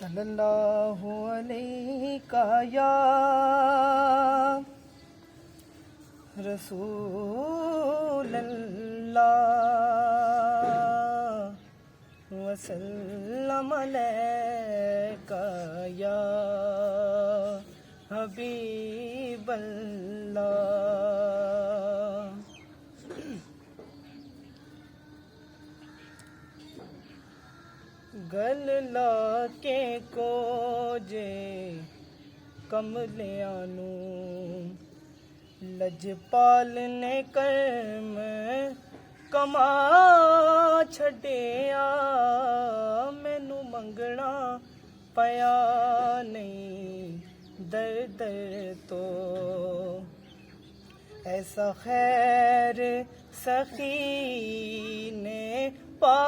सल्लल्लाहु अलैका या रसूल अल्लाह वसल्लम अलैका या हबीब अल्लाह। गल लाके को जे कमलियां नूं लजपाल ने कर्म कमा छड्डिया, मैनू मंगना पया नहीं दर दर तो। ऐसा खैर सखी ने पा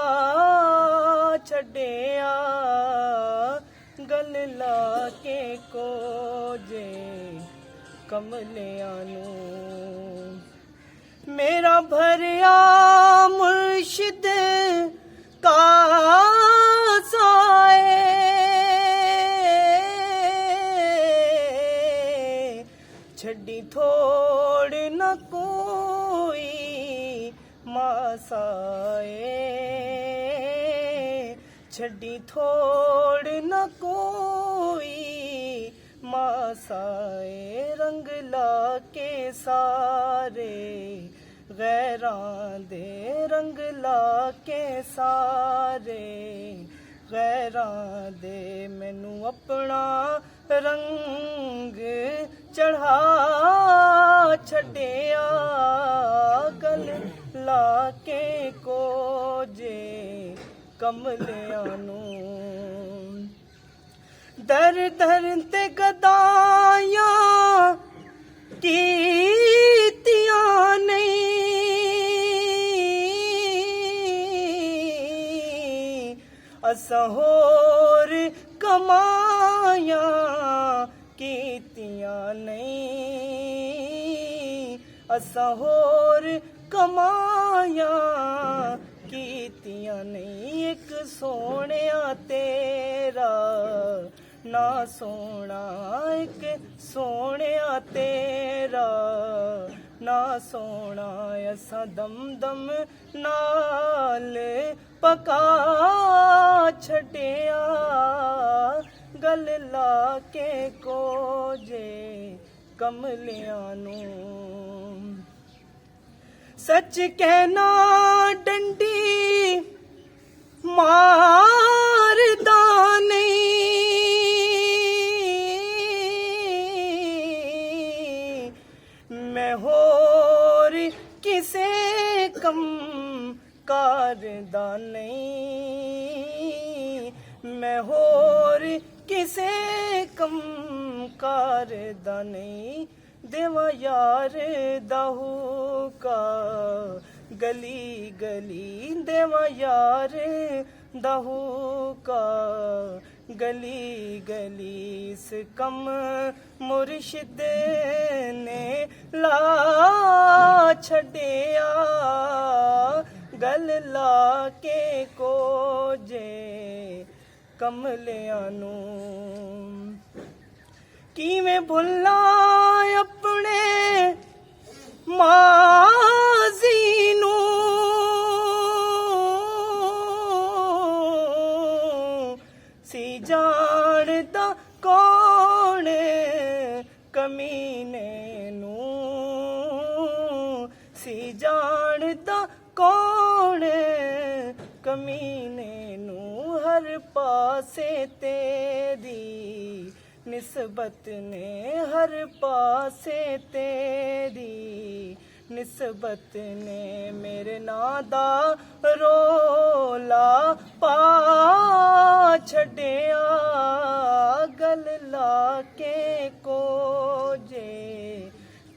छड्डिया, गल लाके को जे कमलियां नूं। मेरा भरिया मुर्शिद का साए, छड्डी थोड़ न कोई मासाए, छड्डी थोड़ न कोई मासाए। रंग लाके सारे गैरां दे, रंग लाके सारे गैरां दे, मैनू अपना रंग चढ़ा छड्डिया, गल लाके को जे कमलियां नूं। दर दर ते गदायां कीतियां नहीं, असां होर कमायां कीतियां नहीं, असां होर कमायां कीतियां नहीं। एक सोहणिया तेरा ना सोना, एक सोहणिया तेरा ना सोना, असां दम दम नाल पका छड्डिया, गल लाके को जे कमलियां नूं। सच कहना डंडी मारदा नहीं, मैं होर किसे कम करदा नहीं, मैं होर किसे कम करदा नहीं। देवा यार दाहू का गली गली, देवा यार दाहू का गली गली, इस कम मुर्शिद ने ला छड्डिया, गल लाके को जे कमलियां नूं। किवें भुल्ला अपने माज़ी नूं, सी जाणदा कौन कमीने नूं, सी जाणदा कौन कमीने नूं। हर पासे तेरी निस्बत ने, हर पासे तेरी निस्बत ने, मेरे नां दा रोला पा छड्डिया, गल लाके को जे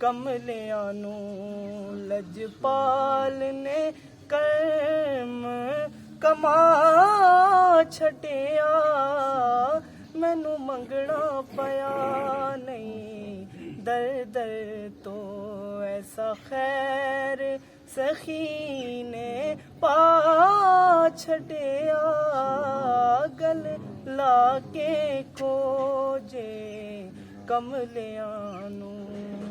कमलियां नूं। लजपाल ने कर्म कमा छड्डिया, मैनू मंगना पया नहीं दर दर तो। ऐसा खैर सखी ने पा छड्डिया, गल ਲਾ ਕੇ ਖੋਜੇ ਕਮਲਿਆਂ ਨੂੰ